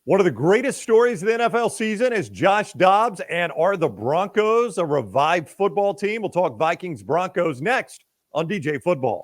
One of the greatest stories of the NFL season is Josh Dobbs, and are the Broncos a revived football team? We'll talk Vikings Broncos next on DJ Football.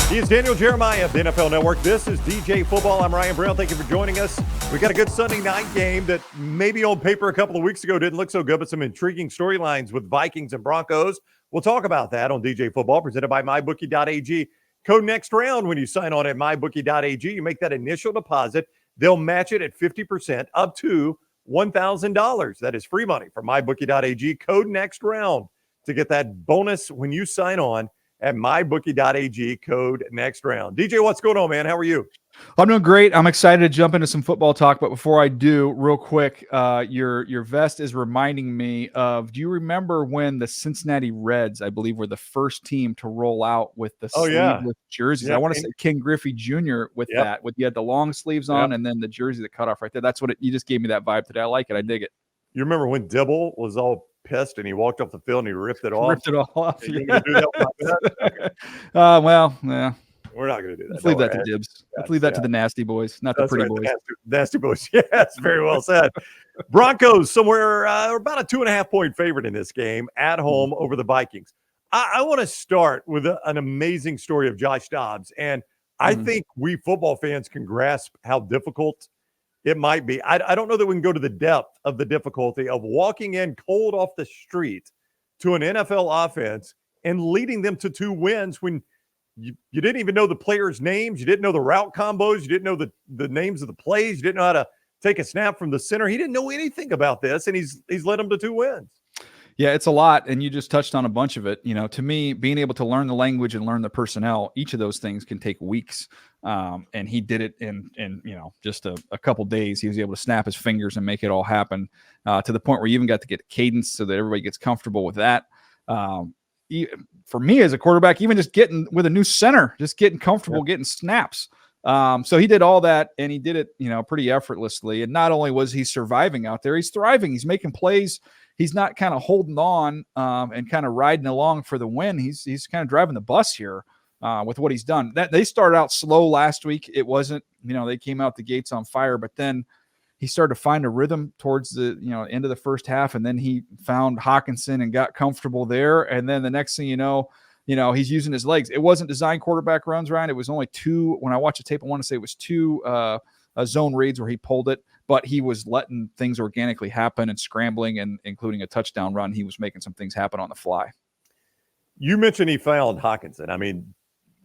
He is Daniel Jeremiah of the NFL Network. This is DJ Football. I'm Ryan Brown. Thank you for joining us. We got a good Sunday night game that maybe on paper a couple of weeks ago didn't look so good, but some intriguing storylines with Vikings and Broncos. We'll talk about that on DJ Football, presented by MyBookie.ag. Code next round when you sign on at MyBookie.ag. You make that initial deposit. They'll match it at 50% up to $1,000. That is free money from MyBookie.ag. Code next round to get that bonus when you sign on at MyBookie.ag, code next round. DJ, what's going on, man? How are you? I'm doing great. I'm excited to jump into some football talk, but before I do, real quick, your vest is reminding me of, do you remember when the Cincinnati Reds, I believe, were the first team to roll out with the sleeveless jerseys? Yeah, I want to say Ken Griffey Jr. with that, with you had the long sleeves on and then the jersey that cut off right there. That's what you just gave me that vibe today. I like it. I dig it. You remember when Dibble was all pissed and he walked off the field and he ripped it off? Ripped it all off. You're going to do that with my bet? Well, yeah. We're not going to do that. Let's leave that to Dibs. Let's leave that to the nasty boys, not the pretty boys. Nasty boys. Yes, very well said. Broncos somewhere about a 2.5-point favorite in this game at home over the Vikings. I want to start with an amazing story of Josh Dobbs. And I think we football fans can grasp how difficult it might be. I don't know that we can go to the depth of the difficulty of walking in cold off the street to an NFL offense and leading them to 2 wins when you didn't even know the players' names. You didn't know the route combos. You didn't know the names of the plays. You didn't know how to take a snap from the center. He didn't know anything about this, and he's led them to 2 wins. Yeah, it's a lot, and you just touched on a bunch of it. You know, to me, being able to learn the language and learn the personnel, each of those things can take weeks. And he did it in just a couple days. He was able to snap his fingers and make it all happen to the point where you even got to get cadence so that everybody gets comfortable with that. For me as a quarterback, even just getting with a new center, just getting comfortable, getting snaps. So he did all that, and he did it, pretty effortlessly. And not only was he surviving out there, he's thriving. He's making plays. He's not kind of holding on and kind of riding along for the win. He's kind of driving the bus here with what he's done. That they started out slow last week. It wasn't, they came out the gates on fire, but then he started to find a rhythm towards the end of the first half, and then he found Hockenson and got comfortable there. And then the next thing he's using his legs. It wasn't design quarterback runs, Ryan. It was only 2. When I watched the tape, I want to say it was 2 zone reads where he pulled it, but he was letting things organically happen and scrambling, and including a touchdown run. He was making some things happen on the fly. You mentioned he found Hockenson. I mean,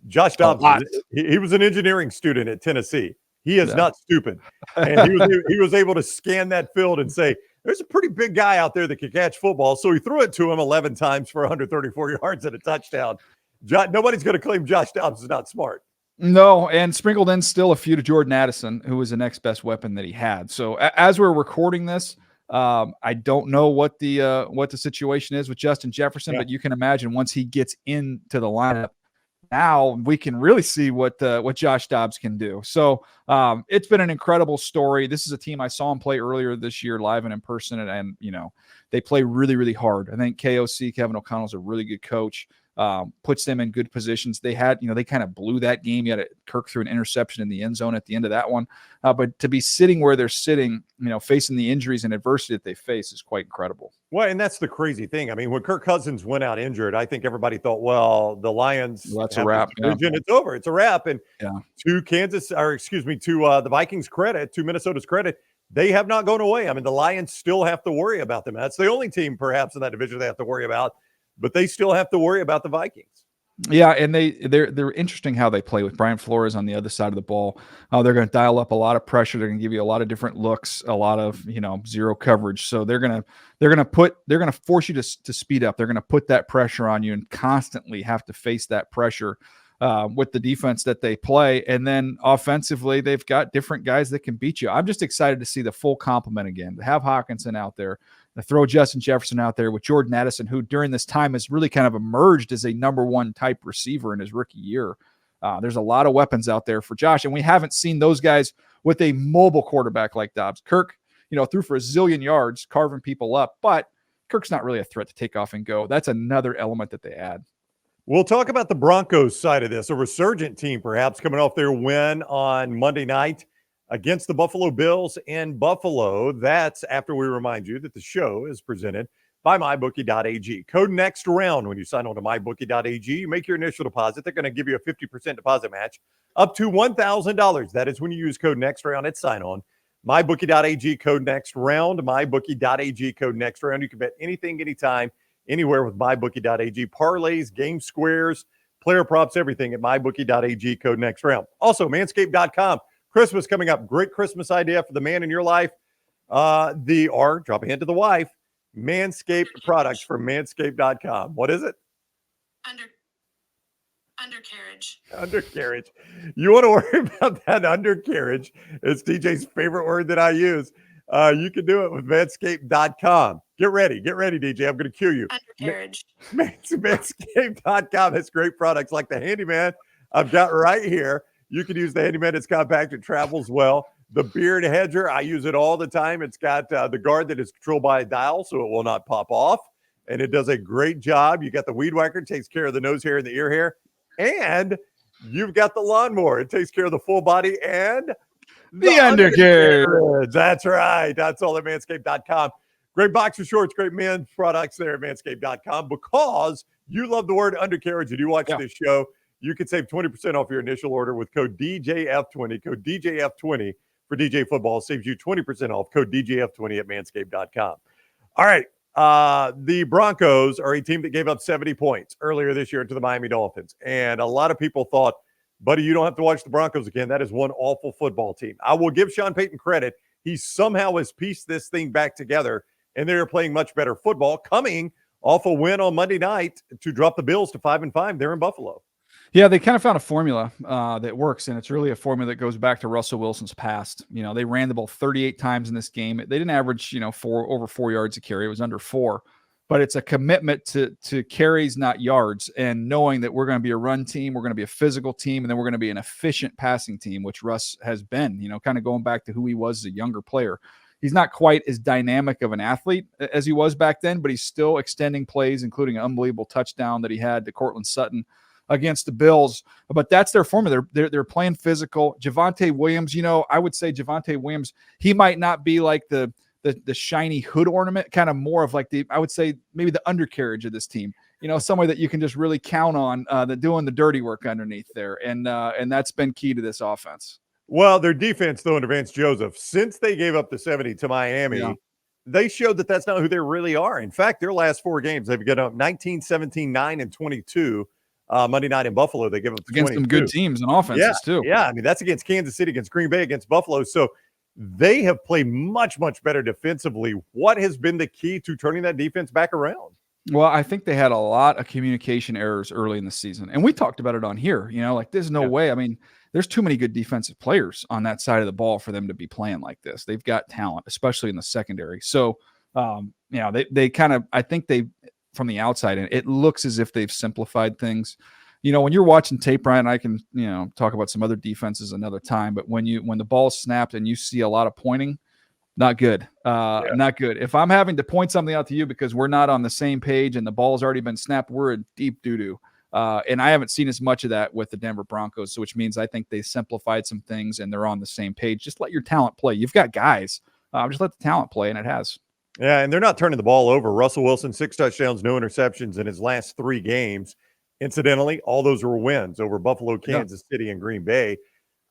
Josh Dobbs, he was an engineering student at Tennessee. He is not stupid. And he was able to scan that field and say, there's a pretty big guy out there that can catch football. So he threw it to him 11 times for 134 yards and a touchdown. Nobody's going to claim Josh Dobbs is not smart. No, and sprinkled in still a few to Jordan Addison, who was the next best weapon that he had. So as we're recording this, I don't know what the situation is with Justin Jefferson, but you can imagine once he gets into the lineup, now we can really see what Josh Dobbs can do. So it's been an incredible story. This is a team I saw him play earlier this year live and in person, and they play really, really hard. I think KOC, Kevin O'Connell's a really good coach. Puts them in good positions. They had, they kind of blew that game. You had Kirk threw an interception in the end zone at the end of that one. But to be sitting where they're sitting, facing the injuries and adversity that they face is quite incredible. Well, and that's the crazy thing. I mean, when Kirk Cousins went out injured, I think everybody thought, well, the Lions, that's a wrap. It's over. It's a wrap. And to the Vikings' credit, to Minnesota's credit, they have not gone away. I mean, the Lions still have to worry about them. That's the only team perhaps in that division they have to worry about. But they still have to worry about the Vikings. Yeah, and they're interesting how they play with Brian Flores on the other side of the ball. They're going to dial up a lot of pressure. They're going to give you a lot of different looks, a lot of zero coverage. So they're going to force you to speed up. They're going to put that pressure on you and constantly have to face that pressure with the defense that they play. And then offensively, they've got different guys that can beat you. I'm just excited to see the full complement again. To have Hockenson out there, to throw Justin Jefferson out there with Jordan Addison, who during this time has really kind of emerged as a number 1 type receiver in his rookie year. There's a lot of weapons out there for Josh, and we haven't seen those guys with a mobile quarterback like Dobbs. Kirk, threw for a zillion yards, carving people up, but Kirk's not really a threat to take off and go. That's another element that they add. We'll talk about the Broncos side of this, a resurgent team perhaps coming off their win on Monday night against the Buffalo Bills in Buffalo. That's after we remind you that the show is presented by MyBookie.ag. Code next round when you sign on to MyBookie.ag. You make your initial deposit. They're going to give you a 50% deposit match up to $1,000. That is when you use code next round at sign on. MyBookie.ag, code next round. MyBookie.ag, code next round. You can bet anything, anytime, anywhere with MyBookie.ag. Parlays, game squares, player props, everything at MyBookie.ag, code next round. Also, Manscaped.com. Christmas coming up. Great Christmas idea for the man in your life. Drop a hint to the wife. Manscaped products from Manscaped.com. What is it? Undercarriage. Undercarriage. You want to worry about that undercarriage? It's TJ's favorite word that I use. You can do it with Manscaped.com. Get ready, DJ. I'm going to cue you. Undercarriage. Manscaped.com has great products like the Handyman I've got right here. You can use the Handyman. It's compact. It travels well. The Beard Hedger, I use it all the time. It's got the guard that is controlled by a dial, so it will not pop off. And it does a great job. You got the Weed Whacker. It takes care of the nose hair and the ear hair. And you've got the Lawnmower. It takes care of the full body and the undercarriage. That's right. That's all at Manscaped.com. Great boxer shorts, great men's products there at Manscaped.com. Because you love the word undercarriage and you watch this show, you can save 20% off your initial order with code DJF20. Code DJF20 for DJ Football saves you 20% off. Code DJF20 at Manscaped.com. All right. The Broncos are a team that gave up 70 points earlier this year to the Miami Dolphins. And a lot of people thought, buddy, you don't have to watch the Broncos again. That is one awful football team. I will give Sean Payton credit. He somehow has pieced this thing back together, and they're playing much better football, coming off a win on Monday night to drop the Bills to 5-5 there in Buffalo. Yeah, they kind of found a formula that works, and it's really a formula that goes back to Russell Wilson's past. You know, they ran the ball 38 times in this game. They didn't average, over 4 yards a carry. It was under 4. But it's a commitment to carries, not yards, and knowing that we're going to be a run team, we're going to be a physical team, and then we're going to be an efficient passing team, which Russ has been, kind of going back to who he was as a younger player. He's not quite as dynamic of an athlete as he was back then, but he's still extending plays, including an unbelievable touchdown that he had to Cortland Sutton against the Bills. But that's their formula. They're playing physical. Javonte Williams, I would say Javonte Williams, he might not be like the shiny hood ornament, kind of more of like I would say maybe the undercarriage of this team. Somebody that you can just really count on that doing the dirty work underneath there. And that's been key to this offense. Well, their defense, though, under Vance Joseph, since they gave up the 70 to Miami, they showed that that's not who they really are. In fact, their last 4 games, they've got up 19, 17, 9, and 22. Monday night in Buffalo, they give up against 22. Some good teams and offenses too. Yeah, I mean, that's against Kansas City, against Green Bay, against Buffalo. So they have played much, much better defensively. What has been the key to turning that defense back around? Well, I think they had a lot of communication errors early in the season. And we talked about it on here, there's no way. I mean, there's too many good defensive players on that side of the ball for them to be playing like this. They've got talent, especially in the secondary. So, they kind of, I think they, from the outside, and it looks as if they've simplified things. When you're watching tape, Ryan, I can, talk about some other defenses another time, but when the ball's snapped and you see a lot of pointing, not good. Not good. If I'm having to point something out to you because we're not on the same page and the ball's already been snapped, we're in deep doo-doo. And I haven't seen as much of that with the Denver Broncos, which means I think they simplified some things and they're on the same page. Just let your talent play. You've got guys. Just let the talent play, and it has. Yeah, and they're not turning the ball over. Russell Wilson, 6 touchdowns, no interceptions in his last 3 games. Incidentally, all those were wins over Buffalo, Kansas City, and Green Bay.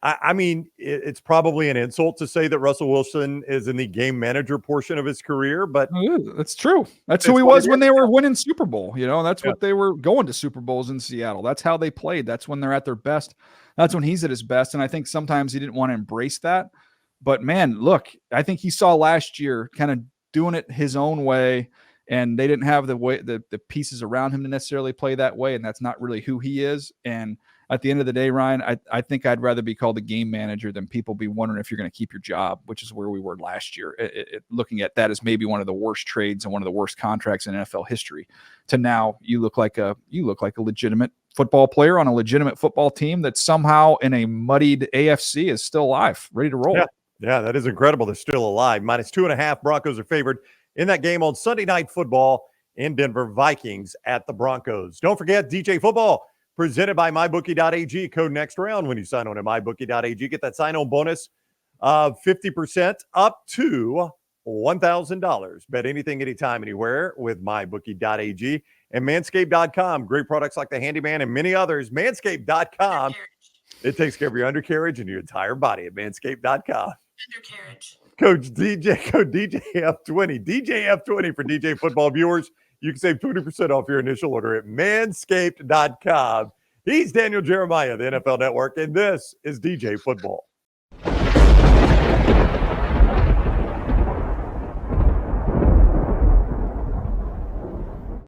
I mean, it's probably an insult to say that Russell Wilson is in the game manager portion of his career, but that's true. That's who he was when they were winning Super Bowl. That's what they were going to Super Bowls in Seattle. That's how they played. That's when they're at their best. That's when he's at his best. And I think sometimes he didn't want to embrace that. But man, look, I think he saw last year kind of doing it his own way, and they didn't have the pieces around him to necessarily play that way, and that's not really who he is. And at the end of the day, Ryan, I think I'd rather be called a game manager than people be wondering if you're going to keep your job, which is where we were last year. Looking at that as maybe one of the worst trades and one of the worst contracts in NFL history, to now you look like a legitimate football player on a legitimate football team that somehow in a muddied AFC is still alive, ready to roll. Yeah, that is incredible. They're still alive. -2.5. Broncos are favored in that game on Sunday Night Football in Denver. Vikings at the Broncos. Don't forget DJ Football presented by MyBookie.ag. Code next round when you sign on at MyBookie.ag. Get that sign-on bonus of 50% up to $1,000. Bet anything, anytime, anywhere with MyBookie.ag and Manscaped.com. Great products like the Handyman and many others. Manscaped.com. It takes care of your undercarriage and your entire body at Manscaped.com. Undercarriage. Code DJF20. DJF20 for DJ football viewers. You can save 20% off your initial order at Manscaped.com. He's Daniel Jeremiah, the NFL Network, and this is DJ Football.